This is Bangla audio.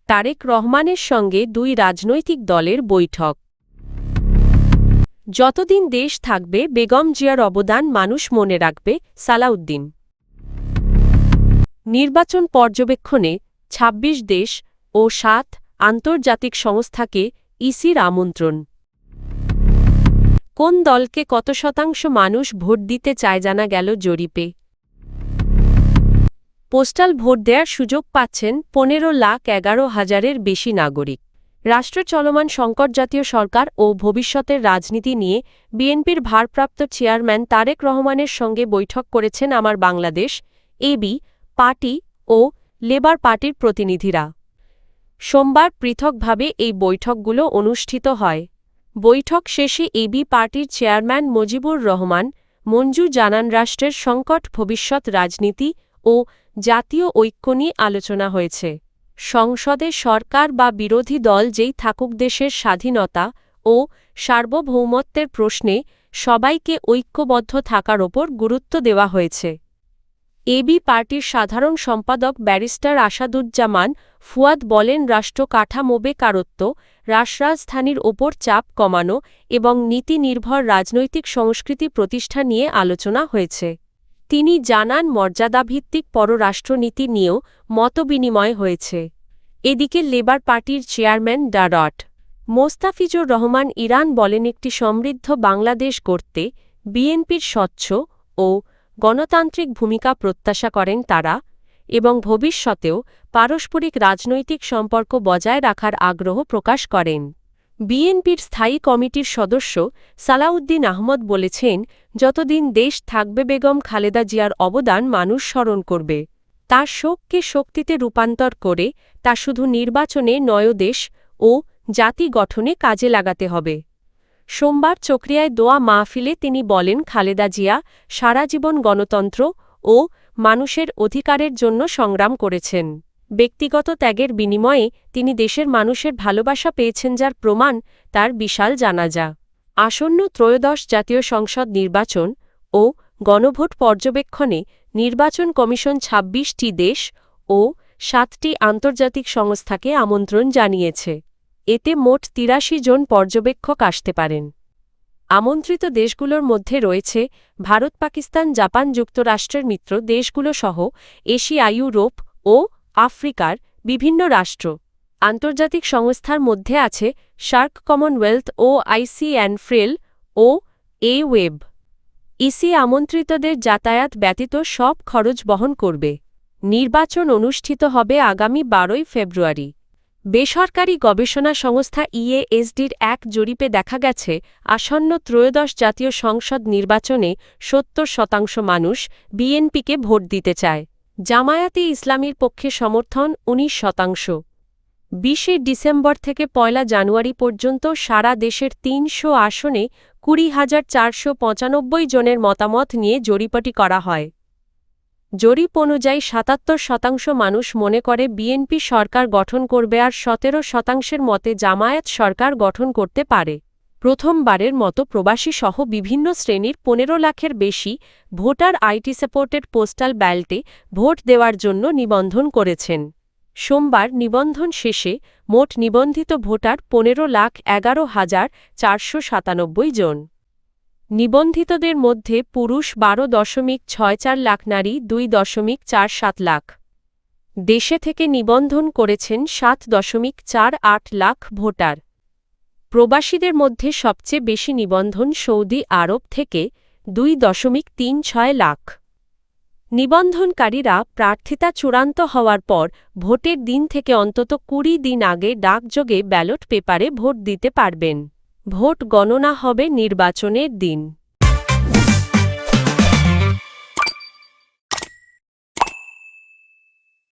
তারেক রহমানের সঙ্গে দুই রাজনৈতিক দলের বৈঠক। যতদিন দেশ থাকবে বেগম জিয়ার অবদান মানুষ মনে রাখবে, সালাউদ্দিন। নির্বাচন পর্যবেক্ষণে ২৬ দেশ ও ৭ আন্তর্জাতিক সংস্থাকে ইসির আমন্ত্রণ। কোন দলকে কত শতাংশ মানুষ ভোট দিতে চায় জানা গেল জরিপে। পোস্টাল ভোট দেওয়ার সুযোগ পাচ্ছেন ১৫,১১,০০০-এর বেশি নাগরিক। রাষ্ট্র চলমান সংকট, জাতীয় সরকার ও ভবিষ্যতের রাজনীতি নিয়ে বিএনপির ভারপ্রাপ্ত চেয়ারম্যান তারেক রহমানের সঙ্গে বৈঠক করেছেন আমার বাংলাদেশ, এবি পার্টি ও লেবার পার্টির প্রতিনিধিরা। সোমবার পৃথকভাবে এই বৈঠকগুলো অনুষ্ঠিত হয়। বৈঠক শেষে এবি পার্টির চেয়ারম্যান মুজিবুর রহমান মঞ্জু জানান, রাষ্ট্রের সংকট, ভবিষ্যৎ রাজনীতি ও জাতীয় ঐক্য নিয়ে আলোচনা হয়েছে। সংসদে সরকার বা বিরোধী দল যেই থাকুক, দেশের স্বাধীনতা ও সার্বভৌমত্বের প্রশ্নে সবাইকে ঐক্যবদ্ধ থাকার ওপর গুরুত্ব দেওয়া হয়েছে। এবি পার্টির সাধারণ সম্পাদক ব্যারিস্টার আসাদুজ্জামান ফুয়াদ বলেন, রাষ্ট্র কাঠামো, বেকারত্ব, রাজধানীর ওপর চাপ কমানো এবং নীতি নির্ভর রাজনৈতিক সংস্কৃতি প্রতিষ্ঠা নিয়ে আলোচনা হয়েছে। তিনি জানান, মর্যাদাভিত্তিক পররাষ্ট্রনীতি নিয়েও মতবিনিময় হয়েছে। এদিকে লেবার পার্টির চেয়ারম্যান ডা. মোস্তাফিজুর রহমান ইরান বলেন, একটি সমৃদ্ধ বাংলাদেশ গড়তে বিএনপির স্বচ্ছ ও গণতান্ত্রিক ভূমিকা প্রত্যাশা করেন তারা এবং ভবিষ্যতেও পারস্পরিক রাজনৈতিক সম্পর্ক বজায় রাখার আগ্রহ প্রকাশ করেন। বিএনপির স্থায়ী কমিটির সদস্য সালাউদ্দিন আহমদ বলেছেন, যতদিন দেশ থাকবে বেগম খালেদা জিয়ার অবদান মানুষ স্মরণ করবে। তার শোককে শক্তিতে রূপান্তর করে তা শুধু নির্বাচনে নয়, দেশ ও জাতি গঠনে কাজে লাগাতে হবে। সোমবার চকরিয়ায় দোয়া মাহফিলে তিনি বলেন, খালেদা জিয়া সারা জীবন গণতন্ত্র ও মানুষের অধিকারের জন্য সংগ্রাম করেছেন। ব্যক্তিগত ত্যাগের বিনিময়ে তিনি দেশের মানুষের ভালোবাসা পেয়েছেন, যার প্রমাণ তার বিশাল জানাজা। আসন্ন ত্রয়োদশ জাতীয় সংসদ নির্বাচন ও গণভোট পর্যবেক্ষণে নির্বাচন কমিশন ২৬টি দেশ ও ৭টি আন্তর্জাতিক সংস্থাকে আমন্ত্রণ জানিয়েছে। এতে মোট ৮৩ জন পর্যবেক্ষক আসতে পারেন। আমন্ত্রিত দেশগুলোর মধ্যে রয়েছে ভারত, পাকিস্তান, জাপান, যুক্তরাষ্ট্রের মিত্র দেশগুলো সহ এশিয়া, ইউরোপ ও আফ্রিকার বিভিন্ন রাষ্ট্র। আন্তর্জাতিক সংস্থার মধ্যে আছে সার্ক, কমনওয়েলথ ও ICANFREL ও ওয়েব। ইসি আমন্ত্রিতদের যাতায়াত ব্যতীত সব খরচ বহন করবে। নির্বাচন অনুষ্ঠিত হবে আগামী ১২ ফেব্রুয়ারি। বেসরকারি গবেষণা সংস্থা EASDর এক জরিপে দেখা গেছে, আসন্ন ত্রয়োদশ জাতীয় সংসদ নির্বাচনে ৭০% মানুষ বিএনপিকে ভোট দিতে চায়। জামায়াতে ইসলামীর পক্ষে সমর্থন ১৯%। ২০ ডিসেম্বর থেকে ১ জানুয়ারি পর্যন্ত সারা দেশের ৩০০ আসনে ২০,৪৯৫ জনের মতামত নিয়ে জরিপটি করা হয়। জরিপ অনুযায়ী ৭৭% মানুষ মনে করে বিএনপি সরকার গঠন করবে, আর ১৭%-এর মতে জামায়াত সরকার গঠন করতে পারে। প্রথমবারের মতো প্রবাসী সহ বিভিন্ন শ্রেণীর ১৫ লাখের বেশি ভোটার আইটি সাপোর্টেড পোস্টাল ব্যালটে ভোট দেওয়ার জন্য নিবন্ধন করেছেন। সোমবার নিবন্ধন শেষে মোট নিবন্ধিত ভোটার ১৫,১১,৪৯৭ জন। নিবন্ধিতদের মধ্যে পুরুষ ১২.৬৪ লাখ, নারী ২.৪৭ লাখ। দেশে থেকে নিবন্ধন করেছেন ৭.৪৮ লাখ ভোটার। প্রবাসীদের মধ্যে সবচেয়ে বেশি নিবন্ধন সৌদি আরব থেকে ২.৩৬ লাখ। নিবন্ধনকারীরা প্রার্থিতা চূড়ান্ত হওয়ার পর ভোটের দিন থেকে অন্তত ২০ দিন আগে ডাকযোগে ব্যালট পেপারে ভোট দিতে পারবেন। ভোট গণনা হবে নির্বাচনের দিন।